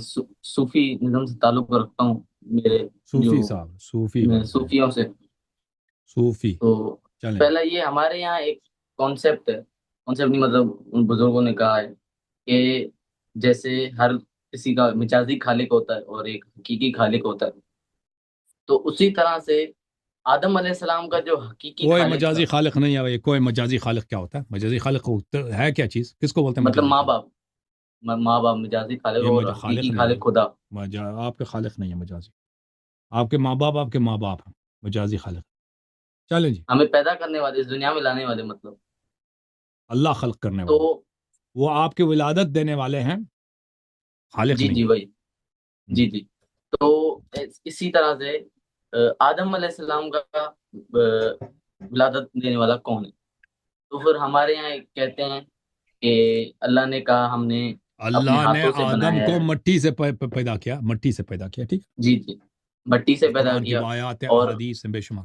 صوفی نظم سے تعلق رکھتا ہوں، میرے جو صوفی صاحب، صوفی میں بنتے ہیں، صوفیوں سے. صوفی. تو چلیں. پہلا یہ ہمارے یہاں ایک کانسیپٹ ہے، کانسیپٹ نہیں مطلب ان بزرگوں نے کہا ہے کہ جیسے ہر کسی کا مجازی خالق ہوتا ہے اور ایک حقیقی خالق ہوتا ہے، تو اسی طرح سے آدم علیہ السلام کا جو حقیقی کوئی خالق تھا، مجازی خالق نہیں ہے بھائی. کوئی مجازی خالق کیا ہوتا ہے؟ مجازی خالق ہے کیا چیز؟ کس کو بولتے ہیں مطلب مجازی ماں خالق؟ باپ، ماں باپ مجازی خالق یہ اور خالق حقیقی نہیں خالق خدا. ہے. آپ کے خالق نہیں ہے مجازی. آپ کے ماں باپ آپ کے ماں باپ ہیں، مجازی خالق. چلیں جی. ہمیں پیدا کرنے والے، اس دنیا میں لانے والے مطلب. اللہ خلق کرنے تو والے، وہ آپ کی ولادت دینے والے ہیں، خالق جی نہیں. جی وہی، ہم۔ جی جی. تو اسی طرح سے آدم علیہ السلام کا ولادت دینے والا کون ہے؟ تو پھر ہمارے یہاں ایک کہتے ہیں کہ اللہ نے کہا ہم نے اپنے اللہ نے ہاتھوں سے آدم بنایا کو ہے. مٹی سے پیدا کیا، مٹی سے پیدا کیا. ٹھیک. جی جی، مٹی سے پیدا قرآن کی کیا آیات اور احادیث ہیں بے شمار.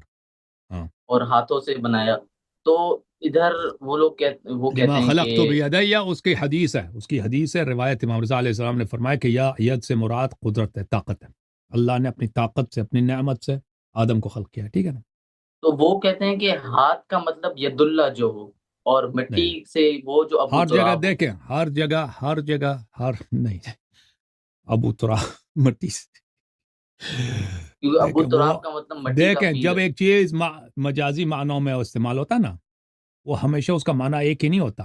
ہاں. ہاتھوں سے بنایا. تو ادھر وہ لما کہتے ہیں کہ خلق تو بیدیا، اس کی حدیث ہے، اس کی حدیث ہے، روایت امام رضا علیہ السلام نے فرمایا کہ یا ید سے مراد قدرت ہے، طاقت ہے. اللہ نے اپنی طاقت سے، اپنی نعمت سے آدم کو خلق کیا. ٹھیک ہے نا. تو وہ کہتے ہیں کہ ہاتھ کا مطلب ید اللہ جو ہو، اور مٹی نہیں، سے وہ جو ابو ہر جگہ تراب ہو. دیکھیں، ہر جگہ نہیں. ابو تراب مٹی سے. کیونکہ ابو دیکھیں وہ، تراب کا مطلب مٹی کا دیکھیں پیل جب ہے. ایک چیز مجازی معنوں میں استعمال ہوتا ہے نا، وہ ہمیشہ اس کا معنی ایک ہی نہیں ہوتا.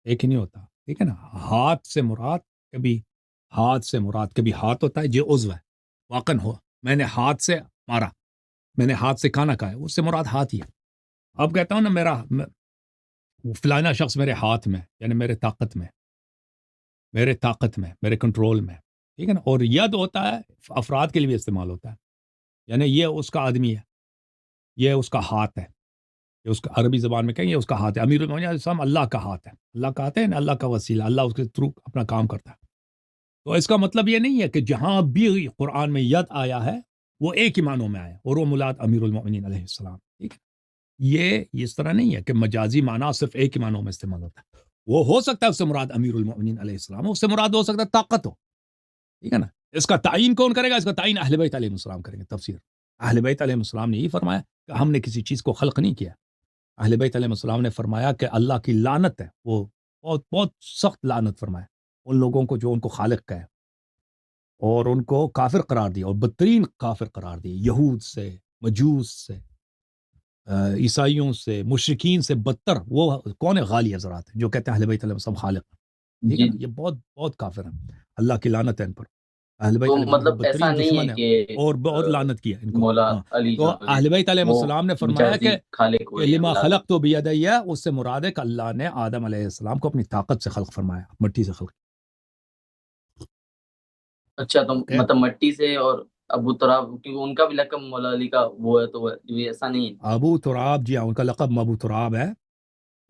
ایک ہی نہیں ہوتا. ٹھیک ہے نا. ہاتھ سے مراد کبھی، ہاتھ سے مراد کبھی ہاتھ ہوتا ہے جو عضو ہے، واقعاً ہو میں نے ہاتھ سے مارا، میں نے ہاتھ سے کھانا کھایا، اس سے مراد ہاتھ ہی ہے. اب کہتا ہوں نا فلانا شخص میرے ہاتھ میں، یعنی میرے طاقت میں، میرے کنٹرول میں. ٹھیک ہے نا. اور ید ہوتا ہے، افراد کے لیے بھی استعمال ہوتا ہے، یعنی یہ اس کا آدمی ہے، یہ اس کا ہاتھ ہے، یہ اس کا عربی زبان میں کہیں یہ اس کا ہاتھ ہے. امیر المومنین علیہ السلام اللہ کا ہاتھ ہے. اللہ کا ہاتھ ہے نا، اللہ کا وسیلہ، اللہ اس کے تھرو اپنا کام کرتا ہے. تو اس کا مطلب یہ نہیں ہے کہ جہاں بھی قرآن میں ید آیا ہے وہ ایک ہی معنوں میں آیا، اور وہ مراد امیر المومنین علیہ السلام. ٹھیک ہے. یہ اس طرح نہیں ہے کہ مجازی معنی صرف ایک ہی معنوں میں استعمال ہوتا ہے. وہ ہو سکتا ہے اس سے مراد امیر المومنین علیہ السلام ہو، اس سے مراد ہو سکتا ہے طاقت ہو. ٹھیک ہے نا. اس کا تعین کون کرے گا؟ اس کا تعین اہل بیت علیہ السلام کریں گے. تفسیر اہل بیت علیہ السلام نے یہ فرمایا کہ ہم نے کسی چیز کو خلق نہیں کیا. اہل بیت علیہ السلام نے فرمایا کہ اللہ کی لعنت ہے، وہ بہت بہت سخت لعنت فرمایا ان لوگوں کو جو ان کو خالق کہے، اور ان کو کافر قرار دیا، اور بدترین کافر قرار دیا، یہود سے، مجوس سے، عیسائیوں سے، مشرکین سے بدتر. وہ کون ہے؟ غالی حضرات جو کہتے ہیں اہل بیت علیہ السلام خالق. ٹھیک ہے جی نا. جی. یہ بہت بہت کافر ہیں، اللہ کی لعنت ہے ان پر. اہل بیت تو علیہ السلام مطلب کی ایسا بدترین نہیں ہے دشمن ہے، کہ اور بہت لعنت کیا ان کو. مولا ہاں. علی تو جو ہے اہل بیت علیہ وہ السلام نے فرمایا مجازی خالق کہ ہوئے یا لما ولادت. خلق تو بیدیا، اس سے مراد ہے کہ اللہ نے آدم علیہ السلام کو اپنی طاقت سے خلق فرمایا، مٹی سے خلق. اچھا، تو اوکے. مطلب مٹی سے. اور ابو تراب کیونکہ ان کا بھی لقب مولا علی کا وہ ہے، تو یہ ایسا نہیں ہے. ابو تراب، جی ہاں، ان کا لقب ابو تراب ہے،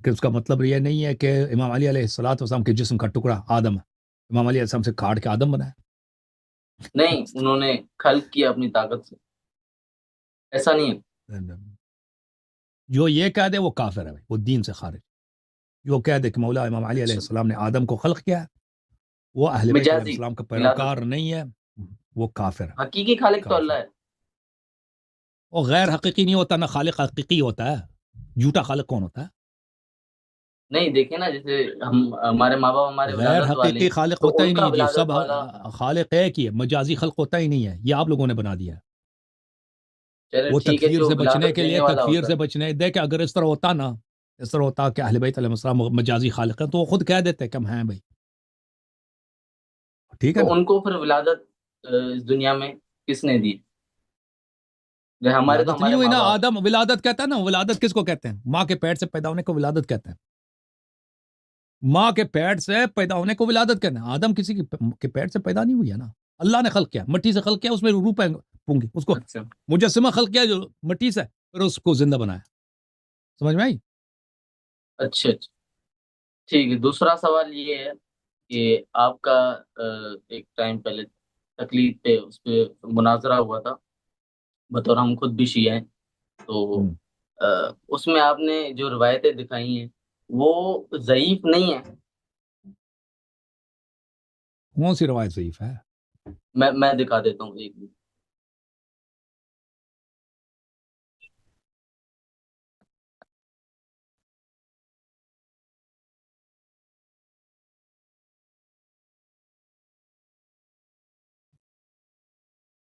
کہ اس کا مطلب یہ نہیں ہے کہ امام علی علیہ السلام کے جسم کا ٹکڑا آدم ہے، امام علی علیہ السلام سے کاٹ کے آدم بنا نہیں، انہوں نے خلق کیا اپنی طاقت سے، ایسا نہیں ہے. ہے. جو یہ کہہ دے وہ کافر ہے، وہ دین سے خارج. جو کہہ دے کہ مولا امام علی علیہ اچھا، السلام نے آدم کو خلق کیا ہے، وہ اہل بیت علیہ مجازی السلام کا ولادت. پیروکار نہیں ہے، وہ کافر ہے. حقیقی خالق تو کافر. اللہ ہے. وہ غیر حقیقی نہیں ہوتا، نہ خالق حقیقی ہوتا ہے. جھوٹا خالق کون ہوتا ہے؟ نہیں، دیکھیں نا، جیسے ہمارے ماں باپ ہمارے غیر ولادت والے حقیقی ہیں، خالق تو ہوتا ہی ان کا نہیں جی. ولادت سب والا. خالق ایک ہی ہے، مجازی خلق ہوتا ہی نہیں ہے، یہ آپ لوگوں نے بنا دیا ہے. چلے وہ ٹھیک ہے، تکفیر جو سے بچنے ولادت کے لیے، دینے والا تکفیر ہوتا سے ہے. بچنے، دیکھ اگر اس طرح ہوتا نا، اس طرح ہوتا کہ اہل بیت علیہ السلام مجازی خالق ہیں، تو وہ خود کہہ دیتے کہ ہم ہیں بھائی. ٹھیک ہے تو نا. ان کو پھر ولادت اس دنیا میں کس نے دی؟ جو ہمارے تو ولادت نہیں ہمارے ہوئی ماں نا. باپ ہیں. آدم ولادت کہتا ہے نا. ولادت کس کو کہتے ہیں؟ ماں کے پیٹ سے پیدا ہونے کو ولادت کہتے ہیں. ماں کے پیٹ سے پیدا ہونے کو ولادت کہتے ہیں. آدم کسی کے پیٹ سے پیدا نہیں ہوئی ہے نا. اللہ نے خلق کیا، مٹی سے خلق کیا، اس میں روح پونگی، اس کو اچھا مجسمہ خلق کیا جو مٹی سے، پھر اس کو زندہ بنایا. سمجھ میں آئی؟ اچھا اچھا. ٹھیک ہے، دوسرا سوال یہ ہے کہ آپ کا ایک ٹائم پہلے تقلید پہ اس پہ مناظرہ ہوا تھا، بطور ہم خود بھی شیعہ ہیں. تو اس میں آپ نے جو روایتیں دکھائی ہیں وہ ضعیف نہیں ہیں. کون سی روایت ضعیف ہے؟ میں دکھا دیتا ہوں ایک منٹ۔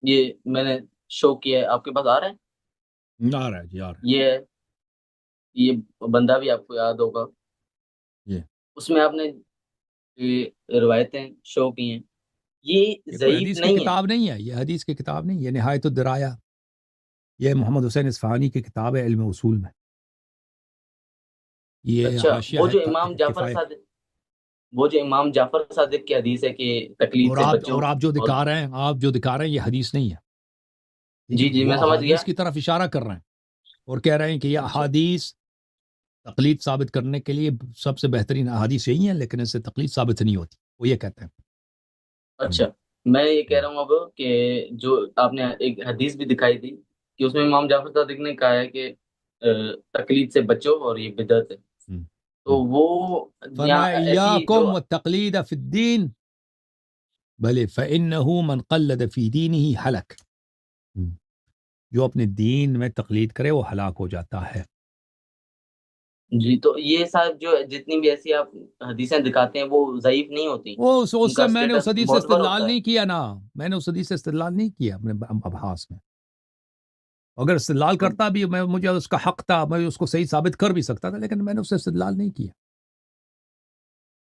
یہ میں نے شو کیا ہے، آپ کے پاس آ رہا ہے؟ آ رہا ہے جی، آ رہا یہ ہے، یہ بندہ بھی آپ کو یاد ہوگا، ہے جی۔ اس میں آپ نے یہ روایتیں شو کی ہیں، یہ یہ کوئی ضعیف حدیث کی نہیں ہے۔ کتاب نہیں ہے، یہ حدیث کی کتاب نہیں، یہ نہایت الدرایا، یہ محمد حسین اصفہانی کی کتاب ہے علم اصول میں، یہ اچھا، حاشیہ وہ ہے جو امام جعفر کفایہ۔ صادق، وہ جو امام جعفر صادق کی حدیث ہے کہ تقلید اور سے آپ بچو، جو اور دکھا رہے ہیں، یہ حدیث نہیں ہے، ٹھیک ہے جی نا؟ جی وہ میں سمجھ گیا۔ احادیث کی طرف اشارہ کر رہے ہیں اور کہہ رہے ہیں کہ یہ اچھا احادیث تقلید ثابت کرنے کے لیے سب سے بہترین احادیث یہی ہیں، لیکن اس سے تقلید ثابت نہیں ہوتی، وہ یہ کہتے ہیں۔ اچھا، میں یہ کہہ رہا ہوں اب کہ جو آپ نے ایک حدیث بھی دکھائی تھی کہ اس میں امام جعفر صادق نے کہا ہے کہ تقلید سے بچو اور یہ بدعت ہے، ہم، تو ہم۔ وہ یہاں فرمایا ایسی جو، ایاکم والتقلید فی الدین بلے فإنہ من قلد فی دینہ ہلک، جو اپنے دین میں تقلید کرے وہ ہلاک ہو جاتا ہے۔ جی تو یہ صاحب جو جتنی بھی ایسی آپ حدیثیں دکھاتے ہیں وہ ضعیف نہیں ہوتی، ان کا میں نے اس اسٹیٹس حدیث سے معتبر استدلال ہوتا ہے۔ نہیں کیا نا، میں نے اس حدیث سے استدلال نہیں کیا اپنے ابحاث میں، اگر استدلال تو کرتا بھی مجھے اس کا حق تھا، میں اس کو صحیح ثابت کر بھی سکتا تھا، لیکن میں نے اس سے استدلال نہیں کیا۔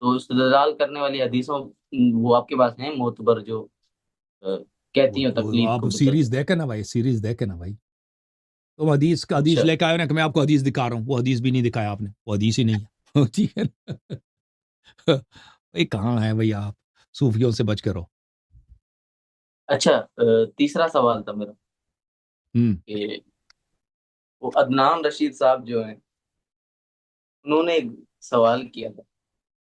تو استدلال کرنے والی حدیثوں وہ آپ کے پاس ہیں معتبر جو کہتی ہیں وہ تقلید آپ کو بدعت ہے؟ سیریز دیکھیں نا بھائی، سیریز دیکھیں نا بھائی، تم حدیث کا حدیث اچھا لے کے آئے نا کہ میں آپ کو حدیث دکھا رہا ہوں، وہ حدیث بھی نہیں دکھایا آپ نے، وہ حدیث ہی نہیں ہے ٹھیک ہے نا؟ بھائی کہاں ہے بھائی، آپ صوفیوں سے بچ کے رہو۔ اچھا، تیسرا سوال تھا میرا ہم، کہ وہ عدنان رشید صاحب جو ہیں، انہوں نے ایک سوال کیا تھا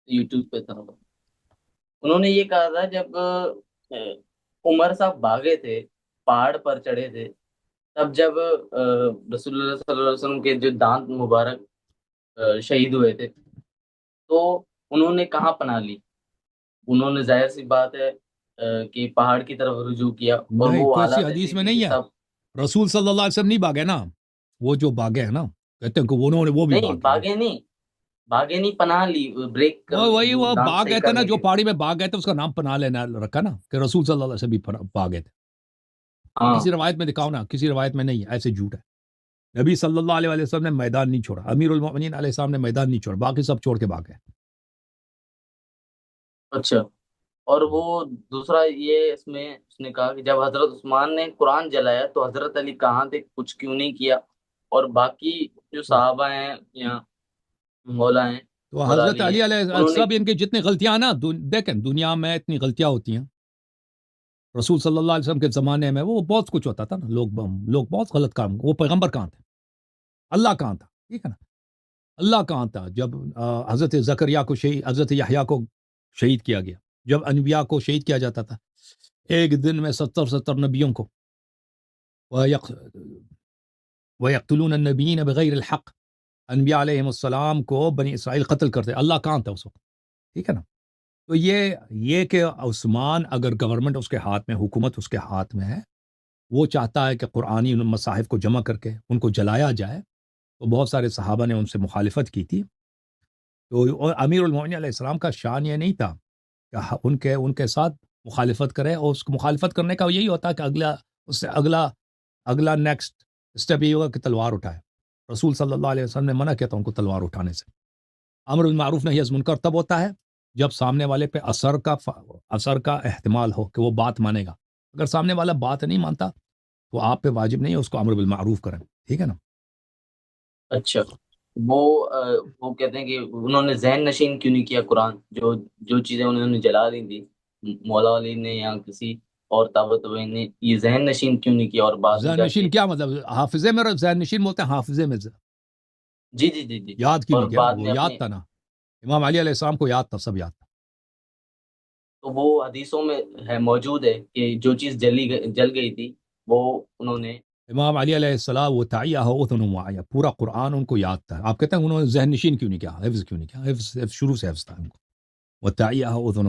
یوٹیوب پہ تھا، انہوں نے یہ کہا تھا جب عمر صاحب بھاگے تھے، پہاڑ پر چڑھے تھے، تب جب رسول اللہ صلی اللہ علیہ وسلم کے جو دانت مبارک شہید ہوئے تھے، تو انہوں نے کہاں پناہ لی؟ انہوں نے ظاہر سی بات ہے کہ پہاڑ کی طرف رجوع کیا، اور نہیں، وہ کوئی سی حالات حدیث ایسی میں تھی کہ نہیں ہے، سب، رسول صلی اللہ علیہ وسلم نہیں بھاگے نا، وہ جو بھاگے ہیں نا، کہتے ہیں کہ وہ بھی نہیں بھاگے ہیں۔ باغے نہیں، باغے نہیں، پناہ لی، بریک کر لی وہی وہ وہ دانت باغ صحیح گئے تھے نا، کرنے جو کے لیے۔ پہاڑی میں باغ گئے تھے اس کا نام پناہ لینا رکھا نا، کہ رسول صلی اللہ علیہ وسلم بھی باغ گئے تھے۔ ہاں کسی روایت میں دکھاؤ نا، کسی روایت میں نہیں ہے، ایسے جھوٹ ہے۔ نبی صلی اللہ علیہ وسلم نے میدان نہیں چھوڑا، امیر المومنین علیہ السلام نے میدان نہیں چھوڑا، باقی سب چھوڑ کے بھاگ گئے۔ اچھا، اور وہ دوسرا یہ اس نے کہا کہ جب حضرت عثمان نے قرآن جلایا تو حضرت علی کہاں تھے، کچھ کیوں نہیں کیا؟ اور باقی جو تو صحابہ ہیں یا مولا ہیں، تو مولا حضرت علی ہیں، علی علیہ انہوں نے، سب ان کی جتنی غلطیاں ہیں نا، دیکھیں دنیا میں اتنی غلطیاں ہوتی ہیں، رسول صلی اللہ علیہ وسلم کے زمانے میں وہ بہت کچھ ہوتا تھا نا، لوگ بہت غلط کام، وہ پیغمبر کہاں تھے، اللہ کہاں تھا، ٹھیک ہے نا؟ اللہ کہاں تھا جب حضرت زکریا کو شہید، حضرت یحییٰ کو شہید کیا گیا، جب انبیاء کو شہید کیا جاتا تھا ایک دن میں 70 نبیوں کو، وَيَقْتُلُونَ النَّبِيِّينَ بِغَيْرِ الْحَقِّ، انبیاء علیہ السلام کو بنی اسرائیل قتل کرتے، اللہ کہاں تھا اس وقت، ٹھیک ہے نا؟ تو یہ کہ عثمان اگر گورنمنٹ اس کے ہاتھ میں، حکومت اس کے ہاتھ میں ہے، وہ چاہتا ہے کہ قرآنی مصاحف کو جمع کر کے ان کو جلایا جائے، تو بہت سارے صحابہ نے ان سے مخالفت کی تھی، تو اور امیر المومنین علیہ السلام کا شان یہ نہیں تھا کہ ان کے ساتھ مخالفت کرے، اور اس کو مخالفت کرنے کا یہی ہوتا ہے کہ اس سے اگلا نیکسٹ اسٹیپ یہ ہوگا کہ تلوار اٹھائے۔ رسول صلی اللہ علیہ وسلم نے منع کیا تھا ان کو تلوار اٹھانے سے۔ امر بالمعروف نہی عن منکر تب ہوتا ہے جب سامنے والے پہ اثر کا احتمال ہو کہ وہ بات مانے گا، اگر سامنے والا بات نہیں مانتا تو آپ پہ واجب نہیں ہے اس کو امر بالمعروف کریں، ٹھیک ہے نا؟ اچھا، وہ وہ کہتے ہیں کہ انہوں نے ذہن نشین کیوں نہیں کیا قرآن، جو چیزیں انہوں نے جلا دی تھی، مولا علی نے یا کسی اور طاقتور نے یہ ذہن نشین کیوں نہیں کیا، اور بعد میں ذہن جا کے، نشین کیا مطلب؟ حافظے میں ذہن نشین بولتے ہیں، حافظے میں جی جی جی جی، یاد کیوں اور نہیں کیا؟ بعد وہ میں یاد اپنے، تھا نا، امام علی علیہ السلام کو یاد تھا، سب یاد تھا۔ تو وہ حدیثوں میں ہے، موجود ہے کہ جو چیز جل گئی تھی وہ انہوں نے، امام علی علیہ السلام وہ تعیہ اذن واعیہ، پورا قرآن ان کو یاد تھا، آپ کہتے ہیں انہوں نے ذہن نشین کیوں نہیں کیا، حفظ کیوں نہیں کیا؟ حفظ شروع سے حفظ تھا ان کو، وہ تعیہ اذن